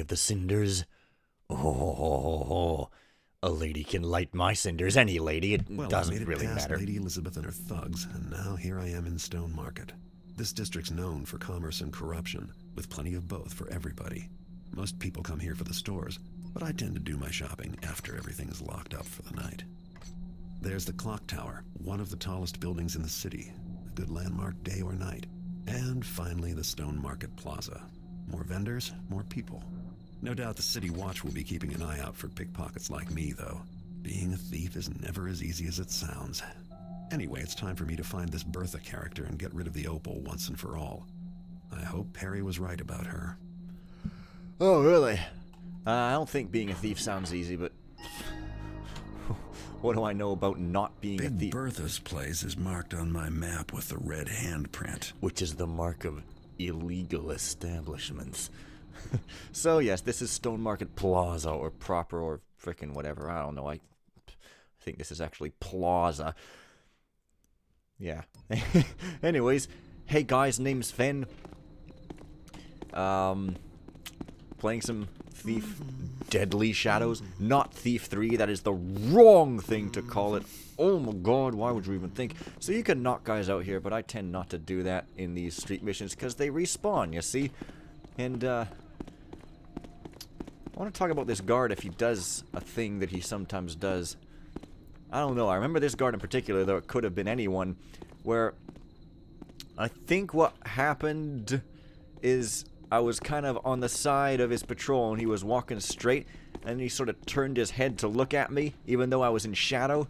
the cinders? Oh, a lady can light my cinders. Any lady. It doesn't I made it really past matter. Lady Elizabeth and her thugs, and now here I am in Stone Market. This district's known for commerce and corruption, with plenty of both for everybody. Most people come here for the stores, but I tend to do my shopping after everything's locked up for the night. There's the clock tower, one of the tallest buildings in the city. A good landmark day or night. And finally, the Stone Market Plaza. More vendors, more people. No doubt the City Watch will be keeping an eye out for pickpockets like me, though. Being a thief is never as easy as it sounds. Anyway, it's time for me to find this Bertha character and get rid of the opal once and for all. I hope Perry was right about her. Oh, really? I don't think being a thief sounds easy, but... what do I know about not being a thief? Big Bertha's place is marked on my map with the red handprint. Which is the mark of illegal establishments. So, yes, this is Stone Market Plaza, or proper, or frickin' whatever. I don't know. I think this is actually Plaza. Yeah. Anyways, hey guys, name's Fen. Playing some Thief Deadly Shadows. Not Thief 3, that is the wrong thing to call it. Oh my god, why would you even think? So you can knock guys out here, but I tend not to do that in these street missions, because they respawn, you see? And, I want to talk about this guard if he does a thing that he sometimes does. I don't know, I remember this guard in particular, though it could have been anyone, where I think what happened is I was kind of on the side of his patrol and he was walking straight, and he sort of turned his head to look at me, even though I was in shadow,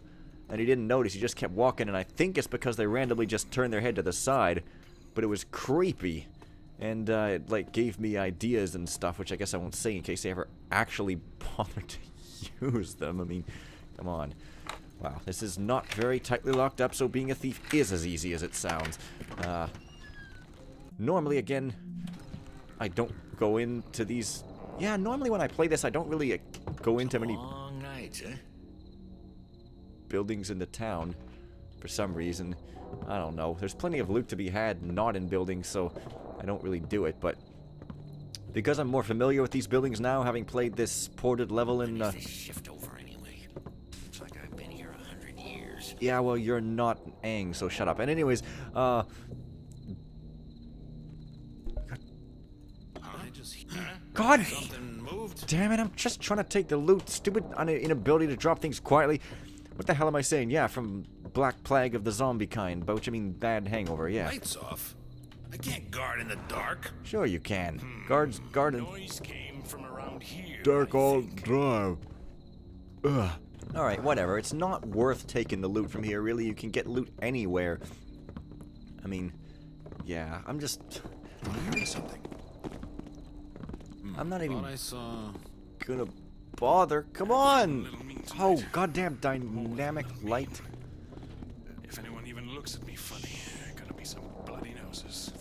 and he didn't notice, he just kept walking, and I think it's because they randomly just turned their head to the side, but it was creepy. And it, like, gave me ideas and stuff, which I guess I won't say in case they ever actually bother to use them. I mean, come on. Wow, this is not very tightly locked up, so being a thief is as easy as it sounds. Normally, again, I don't go into these... Yeah, normally when I play this, I don't really go into many buildings in the town, for some reason. I don't know. There's plenty of loot to be had not in buildings, so... I don't really do it, but because I'm more familiar with these buildings now, having played this ported level in shift over anyway. Looks like I've been here 100 years. Yeah, well, you're not Aang, so shut up. And anyways, God Something moved. damn it, I'm just trying to take the loot. Stupid inability to drop things quietly. What the hell am I saying? Yeah, from Black Plague of the zombie kind, by which I mean bad hangover, yeah. Lights off. I can't guard in the dark. Sure you can. Guard in Noise came from around here. dark all drive. Ugh. Alright, whatever. It's not worth taking the loot from here, really. You can get loot anywhere. I mean, yeah, I'm just... I'm hearing something. I'm not even Thought I saw gonna bother. Come on! little means Oh, tonight. goddamn dynamic light. If anyone even looks at me funny, gonna be some bloody noses.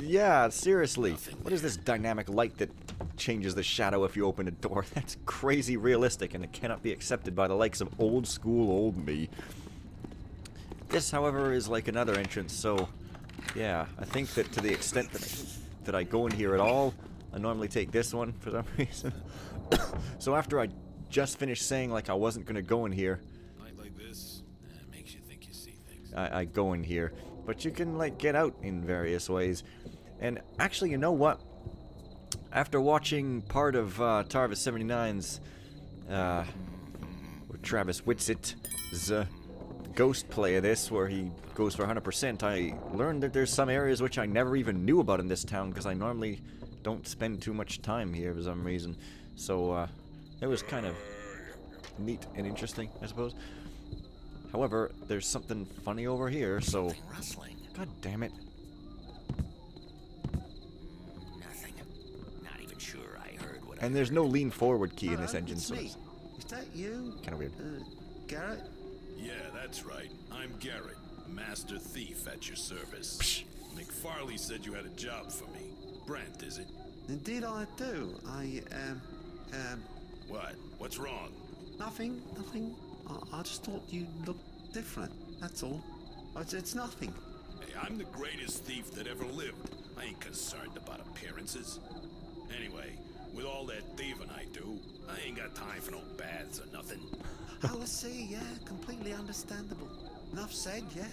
Yeah, seriously. Nothing What is this dynamic light that changes the shadow if you open a door? That's crazy realistic, and it cannot be accepted by the likes of old school old me. This, however, is like another entrance, so... Yeah, I think that to the extent that I go in here at all, I normally take this one for some reason. So after I just finished saying like I wasn't gonna go in here, Light like this makes you think you see things. I go in here. But you can like get out in various ways. And actually, you know what? After watching part of Tarvis 79's or Travis Whitsett's ghost play of this, where he goes for 100%, I learned that there's some areas which I never even knew about in this town, because I normally don't spend too much time here for some reason. So it was kind of neat and interesting, I suppose. However, there's something funny over here, so... Something rustling. God damn it. Nothing. Not even sure I heard what And there's no lean forward key in this engine, it's so me. it's Is that you? kind of weird. Garrett? Yeah, that's right. I'm Garrett, Master Thief at your service. Psh. McFarley said you had a job for me. Brent, is it? Indeed I do. What? What's wrong? Nothing. I just thought you looked different. That's all. It's nothing. Hey, I'm the greatest thief that ever lived. I ain't concerned about appearances. Anyway, With all that thieving I do, I ain't got time for no baths or nothing. Oh, I see, yeah, completely understandable. Enough said, yeah.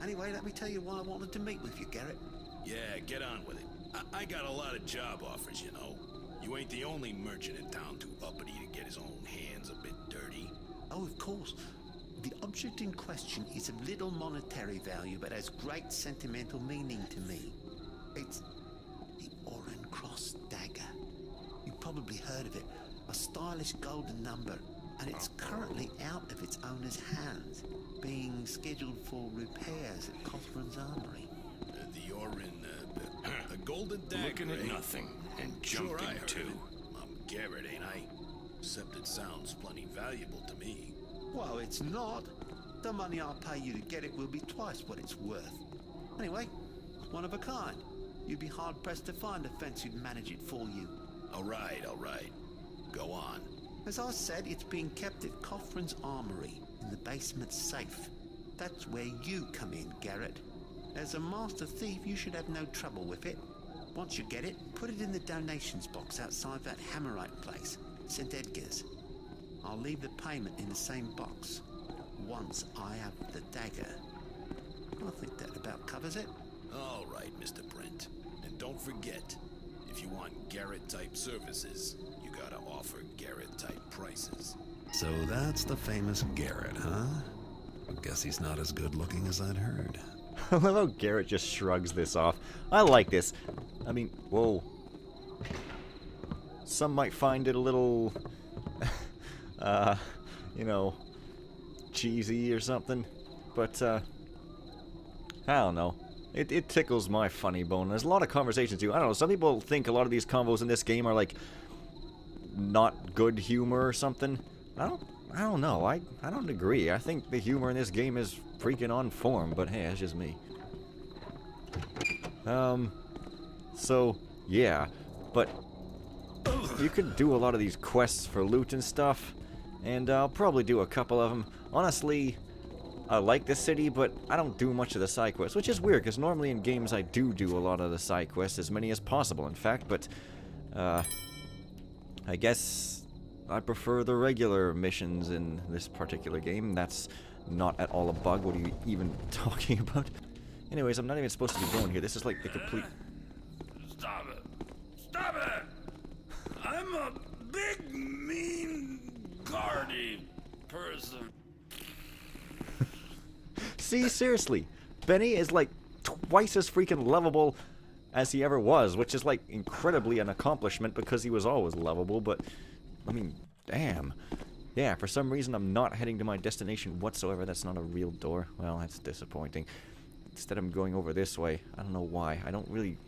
Anyway, let me tell you why I wanted to meet with you, Garrett. Yeah, get on with it. I got a lot of job offers, you know. You ain't the only merchant in town too uppity to get his own hands a bit dirty. Oh, of course. The object in question is of little monetary value, but has great sentimental meaning to me. It's the Oran Cross dagger. You've probably heard of it. A stylish golden number, and it's currently out of its owner's hands, being scheduled for repairs at Cothran's Armory. The Orin, a golden dagger. Looking at eh? nothing and Sure, jumping I heard too. it. I'm Garrett, ain't I? Except it sounds plenty valuable to me. Well, it's not. The money I'll pay you to get it will be twice what it's worth. Anyway, it's one of a kind. You'd be hard-pressed to find a fence who'd manage it for you. All right. Go on. As I said, it's being kept at Cothran's Armory, in the basement safe. That's where you come in, Garrett. As a master thief, you should have no trouble with it. Once you get it, put it in the donations box outside that Hammerite place, St. Edgar's. I'll leave the payment in the same box, once I have the dagger. I think that about covers it. All right, Mr. Brent. And don't forget, if you want Garrett-type services, you gotta offer Garrett-type prices. So that's the famous Garrett, huh? Guess he's not as good looking as I'd heard. I love how Garrett just shrugs this off. I like this. I mean, whoa. Some might find it a little, you know, cheesy or something. But, I don't know. It tickles my funny bone. There's a lot of conversations too. I don't know, some people think a lot of these combos in this game are like not good humor or something. I don't know. I don't agree. I think the humor in this game is freaking on form, but hey, that's just me. So yeah, but you could do a lot of these quests for loot and stuff, and I'll probably do a couple of them. Honestly, I like this city, but I don't do much of the side quests, which is weird, because normally in games I do a lot of the side quests, as many as possible, in fact, but, I guess I prefer the regular missions in this particular game. That's not at all a bug. What are you even talking about? Anyways, I'm not even supposed to be going here. This is like the complete... Stop it! Stop it! I'm a big, mean, guardy person. See, seriously, Benny is like twice as freaking lovable as he ever was, which is like incredibly an accomplishment because he was always lovable, but, I mean, damn. Yeah, for some reason I'm not heading to my destination whatsoever. That's not a real door. Well, that's disappointing. Instead I'm going over this way. I don't know why. I don't really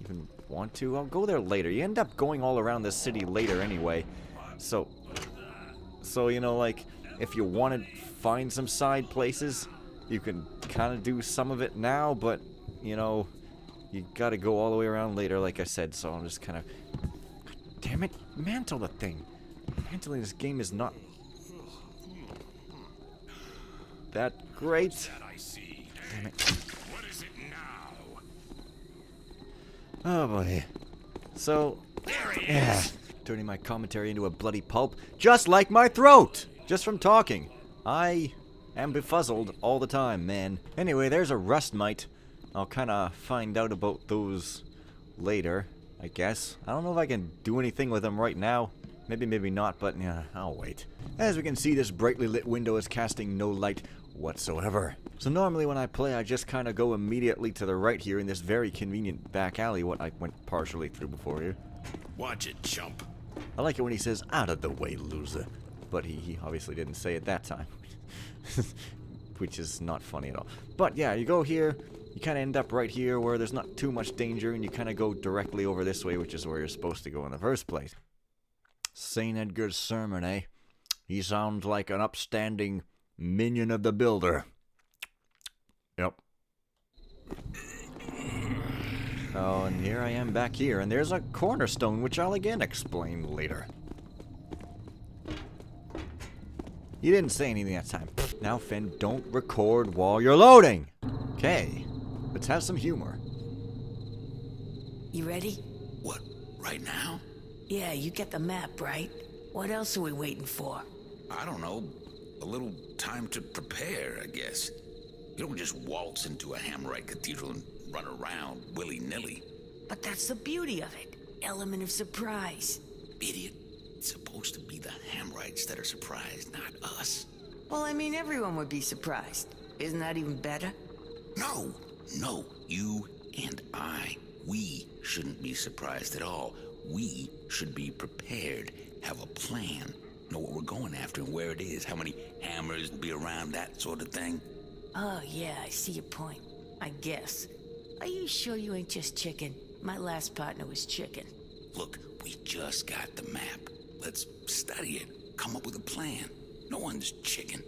even want to. I'll go there later. You end up going all around this city later anyway. So you know, like, if you want to find some side places, you can kind of do some of it now, but, you know, you gotta go all the way around later, like I said, so I'm just kind of... Damn it, mantle the thing. Mantling this game is not that great. That I see. Damn it. What is it now? Oh boy. So, There he yeah, is. turning my commentary into a bloody pulp, just like my throat, just from talking. I am befuzzled all the time, man. Anyway, there's a rust mite. I'll kind of find out about those later, I guess. I don't know if I can do anything with them right now. Maybe, maybe not, but yeah, I'll wait. As we can see, this brightly lit window is casting no light whatsoever. So normally when I play, I just kind of go immediately to the right here in this very convenient back alley, what I went partially through before here. Watch it, chump. I like it when he says, "Out of the way, loser." But he obviously didn't say it that time. Which is not funny at all. But yeah, you go here, you kind of end up right here where there's not too much danger, and you kind of go directly over this way, which is where you're supposed to go in the first place. St. Edgar's sermon, eh? He sounds like an upstanding minion of the builder. Yep. Oh, and here I am back here, and there's a cornerstone, which I'll again explain later. You didn't say anything that time. Now, Fen, don't record while you're loading. Okay, let's have some humor. You ready? What, right now? Yeah, you get the map, right? What else are we waiting for? I don't know. A little time to prepare, I guess. You don't just waltz into a Hammerite cathedral and run around willy-nilly. But that's the beauty of it. Element of surprise. Idiot. It's supposed to be the Hammerites that are surprised, not us. Well, I mean, everyone would be surprised. Isn't that even better? No, you and I. We shouldn't be surprised at all. We should be prepared, have a plan, know what we're going after and where it is, how many hammers be around, that sort of thing. Oh, yeah, I see your point. I guess. Are you sure you ain't just chicken? My last partner was chicken. Look, we just got the map. Let's study it, come up with a plan. No one's chicken.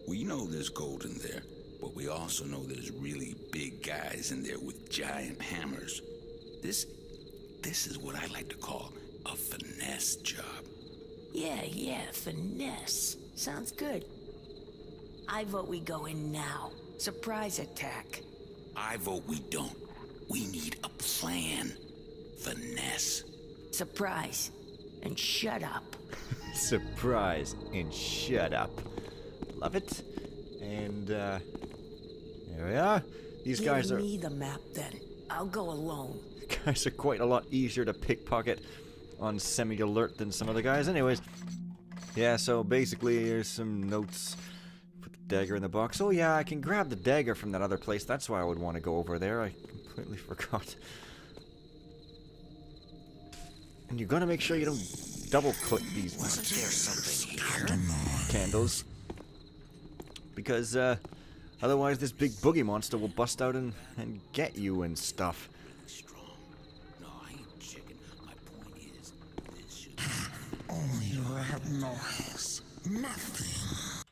We know there's gold in there, but we also know there's really big guys in there with giant hammers. This is what I like to call a finesse job. Yeah, finesse. Sounds good. I vote we go in now. Surprise attack. I vote we don't. We need a plan. Finesse. Surprise. And shut up. Surprise and shut up. Love it. And, there we are. These guys Give are... me the map, then. I'll go alone. Guys are quite a lot easier to pickpocket on semi-alert than some other guys. Anyways, yeah, so basically here's some notes. Put the dagger in the box. Oh yeah, I can grab the dagger from that other place. That's why I would want to go over there. I completely forgot. And you're gonna make sure you don't double-click these Wasn't there something here? candles. Because, otherwise this big boogie monster will bust out and get you and stuff. Strong. No, I ain't chicken. My point is, this should... Only red noise. Nothing.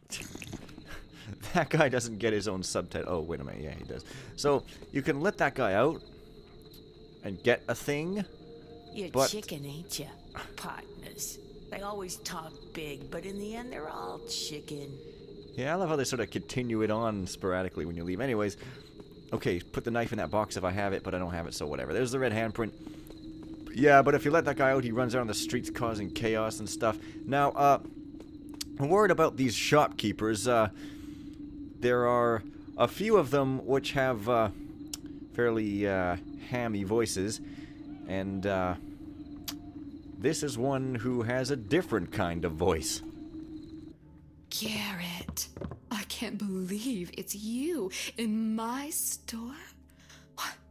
That guy doesn't get his own subtitle. Oh, wait a minute. Yeah, he does. So, you can let that guy out and get a thing. You're But- chicken, ain't ya? Partners. They always talk big, but in the end, they're all chicken. Yeah, I love how they sort of continue it on sporadically when you leave. Anyways, okay, put the knife in that box if I have it, but I don't have it, so whatever. There's the red handprint. Yeah, but if you let that guy out, he runs out on the streets causing chaos and stuff. Now, I'm worried about these shopkeepers. There are a few of them which have fairly hammy voices, and this is one who has a different kind of voice. Garrett, I can't believe it's you in my store.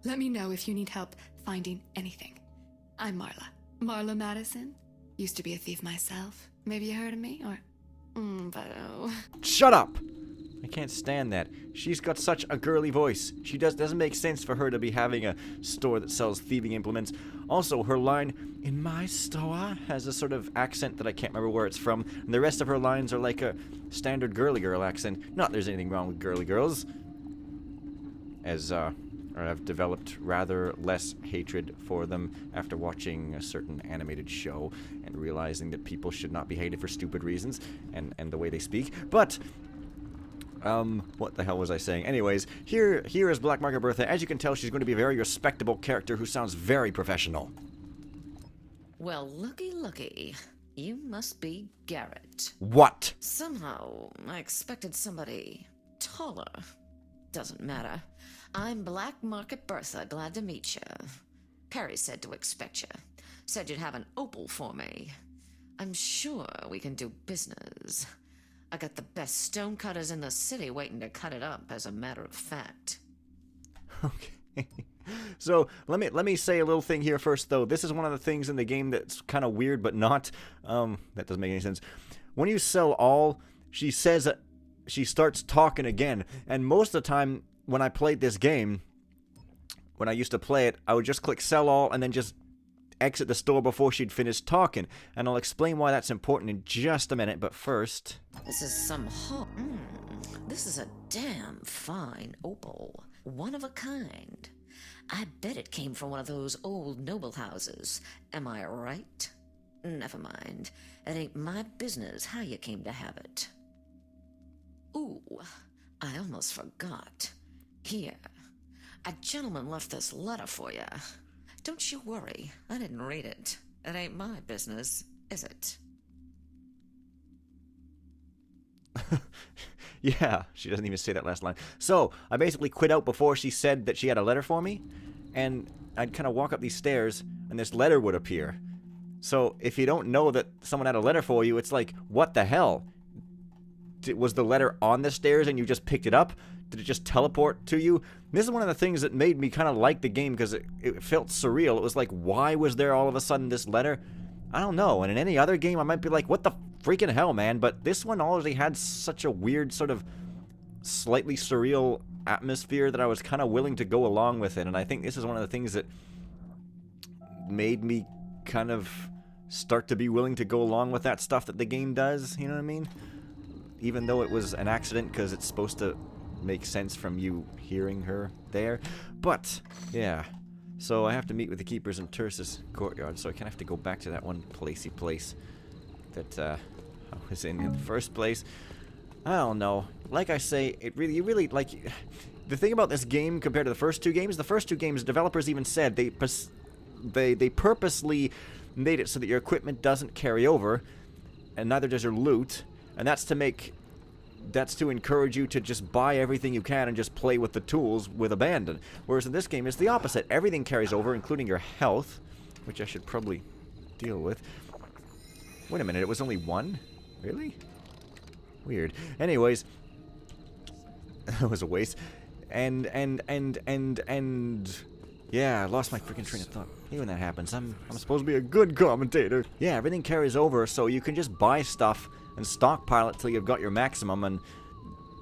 Let me know if you need help finding anything. I'm Marla Madison. Used to be a thief myself. Maybe you heard of me, or... but oh. Shut up! I can't stand that. She's got such a girly voice. She doesn't make sense for her to be having a store that sells thieving implements. Also, her line, "in my store," has a sort of accent that I can't remember where it's from. And the rest of her lines are like a standard girly girl accent. Not that there's anything wrong with girly girls. As, I've developed rather less hatred for them after watching a certain animated show and realizing that people should not be hated for stupid reasons and the way they speak. But... what the hell was I saying? Anyways, here is Black Market Bertha. As you can tell, she's going to be a very respectable character who sounds very professional. Well, looky. You must be Garrett. What? Somehow, I expected somebody taller. Doesn't matter. I'm Black Market Bertha. Glad to meet you. Perry said to expect you. Said you'd have an opal for me. I'm sure we can do business. I got the best stonecutters in the city waiting to cut it up, as a matter of fact. Okay. So, let me say a little thing here first, though. This is one of the things in the game that's kind of weird, but not. That doesn't make any sense. When you sell all, she says she starts talking again. And most of the time, when I played this game, when I used to play it, I would just click sell all and then just exit the store before she'd finished talking. And I'll explain why that's important in just a minute, but first... This is some this is a damn fine opal. One of a kind. I bet it came from one of those old noble houses. Am I right? Never mind. It ain't my business how you came to have it. Ooh, I almost forgot. Here. A gentleman left this letter for you. Don't you worry, I didn't read it. It ain't my business, is it? Yeah, she doesn't even say that last line. So, I basically quit out before she said that she had a letter for me, and I'd kind of walk up these stairs, and this letter would appear. So, if you don't know that someone had a letter for you, it's like, what the hell? Was the letter on the stairs and you just picked it up? Did it just teleport to you? This is one of the things that made me kind of like the game, because it felt surreal. It was like, why was there all of a sudden this letter? I don't know. And in any other game, I might be like, what the freaking hell, man? But this one already had such a weird, sort of slightly surreal atmosphere that I was kind of willing to go along with it. And I think this is one of the things that made me kind of start to be willing to go along with that stuff that the game does. You know what I mean? Even though it was an accident, because it's supposed to make sense from you hearing her there. But, yeah. So I have to meet with the keepers in Terce's courtyard, so I kind of have to go back to that one placey place that I was in the first place. I don't know. Like I say, you really, like, the thing about this game compared to the first two games, developers even said they purposely made it so that your equipment doesn't carry over, and neither does your loot, and that's to encourage you to just buy everything you can and just play with the tools with abandon. Whereas in this game, it's the opposite. Everything carries over, including your health, which I should probably deal with. Wait a minute, it was only one? Really? Weird. Anyways, that was a waste. And yeah, I lost my freaking train of thought. Hey, when that happens, I'm supposed to be a good commentator. Yeah, everything carries over, so you can just buy stuff and stockpile it till you've got your maximum, and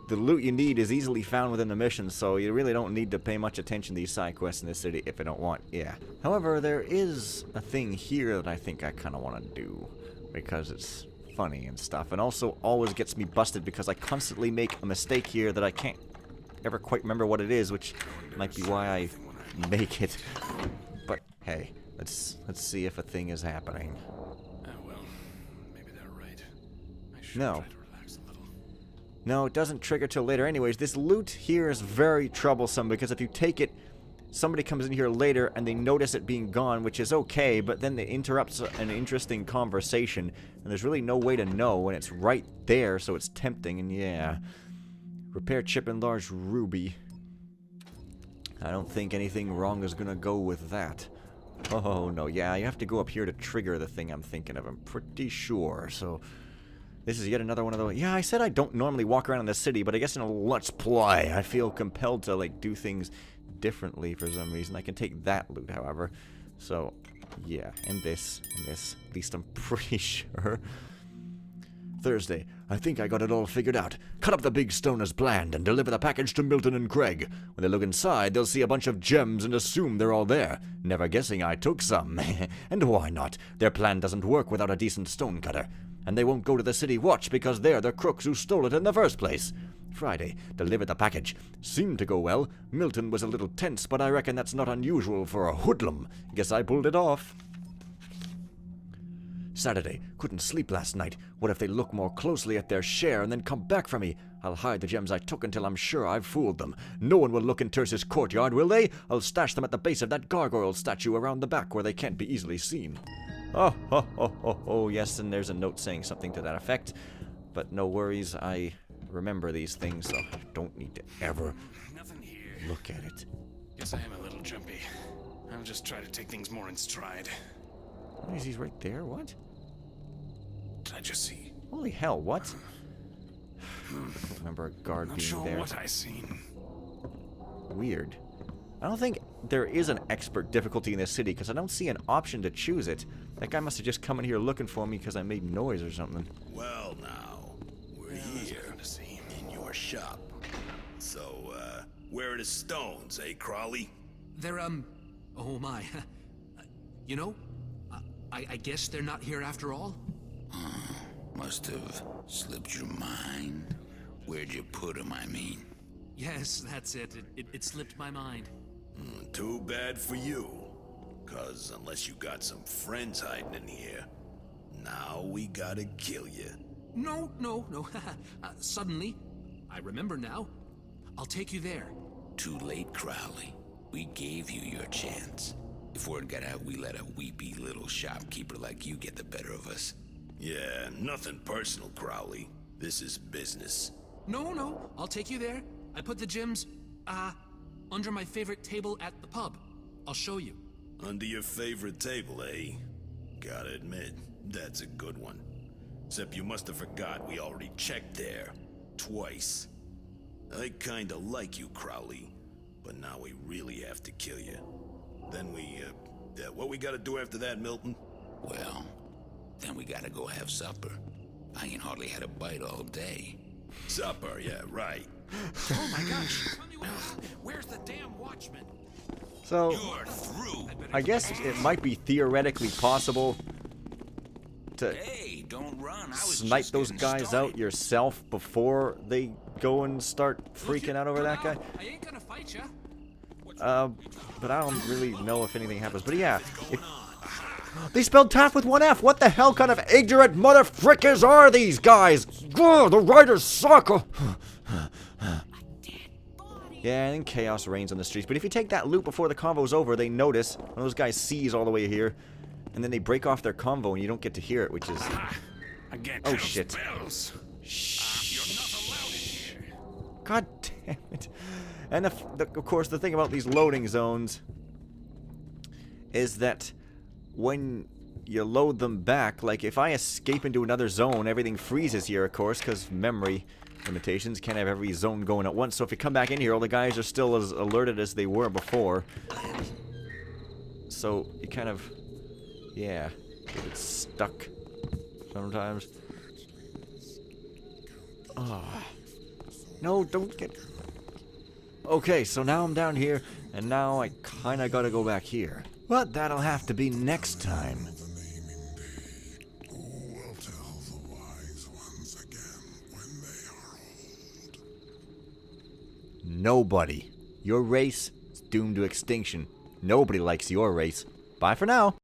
the loot you need is easily found within the mission, so you really don't need to pay much attention to these side quests in this city if you don't want. Yeah. However, there is a thing here that I think I kind of want to do, because it's funny and stuff, and also always gets me busted because I constantly make a mistake here that I can't ever quite remember what it is, which might be why I make it. But hey, let's see if a thing is happening. No. No, it doesn't trigger till later. Anyways, this loot here is very troublesome, because if you take it, somebody comes in here later and they notice it being gone, which is okay, but then it interrupts an interesting conversation, and there's really no way to know when it's right there, so it's tempting, and yeah. Repair chip and large ruby. I don't think anything wrong is gonna go with that. Oh, no, yeah, you have to go up here to trigger the thing I'm thinking of, I'm pretty sure, so... This is yet another one of those... Yeah, I said I don't normally walk around in the city, but I guess in a Let's Play, I feel compelled to, like, do things differently for some reason. I can take that loot, however. So, yeah. And this. At least I'm pretty sure. Thursday. I think I got it all figured out. Cut up the big stone as planned and deliver the package to Milton and Craig. When they look inside, they'll see a bunch of gems and assume they're all there, never guessing I took some. And why not? Their plan doesn't work without a decent stonecutter. And they won't go to the city watch because they're the crooks who stole it in the first place. Friday, delivered the package. Seemed to go well. Milton was a little tense, but I reckon that's not unusual for a hoodlum. Guess I pulled it off. Saturday, couldn't sleep last night. What if they look more closely at their share and then come back for me? I'll hide the gems I took until I'm sure I've fooled them. No one will look in Terce's courtyard, will they? I'll stash them at the base of that gargoyle statue around the back where they can't be easily seen. Oh, yes, and there's a note saying something to that effect. But no worries, I remember these things, so I don't need to ever look at it. Guess I am a little jumpy. I'll just try to take things more in stride. What is he right there? What? Did I just see? Holy hell, what? I don't remember a guard being sure there. What I seen. Weird. I don't think there is an expert difficulty in this city, because I don't see an option to choose it. That guy must have just come in here looking for me because I made noise or something. Well, now, we're here in your shop. So, where are the stones, eh, Crowley? They're, oh my. You know, I guess they're not here after all? Must have slipped your mind. Where'd you put them, I mean? Yes, that's it. It slipped my mind. Too bad for you. 'Cause unless you got some friends hiding in here, now we gotta kill you. No. Suddenly, I remember now. I'll take you there. Too late, Crowley. We gave you your chance. If word got out, we let a weepy little shopkeeper like you get the better of us. Yeah, nothing personal, Crowley. This is business. No, I'll take you there. I put the gems, under my favorite table at the pub. I'll show you. Under your favorite table, eh? Gotta admit, that's a good one. Except you must have forgot we already checked there. Twice. I kinda like you, Crowley. But now we really have to kill you. Then what we gotta do after that, Milton? Well, then we gotta go have supper. I ain't hardly had a bite all day. Supper, yeah, right. Oh my gosh! Where's the damn watchman? So, You're through. I guess it might be theoretically possible to Hey, don't run. I was snipe just those getting guys started. out yourself before they go and start freaking out over that guy. I ain't gonna fight ya. But I don't really know if anything happens. But yeah, they spelled taff with one F. What the hell kind of ignorant mother frickers are these guys? Ugh, the writers suck. Yeah, and then chaos reigns on the streets. But if you take that loot before the convo's over, they notice. One of those guys sees all the way here. And then they break off their convo and you don't get to hear it, which is... Oh, shit. Shh. God damn it. And of course, the thing about these loading zones is that when you load them back, like if I escape into another zone, everything freezes here, of course, because memory limitations. Can't have every zone going at once. So if you come back in here, all the guys are still as alerted as they were before. So you kind of, yeah, get stuck sometimes. Oh. No, don't get... Okay, so now I'm down here, and now I kind of got to go back here. But that'll have to be next time. Who will tell the wise ones again when they are old? Nobody. Your race is doomed to extinction. Nobody likes your race. Bye for now.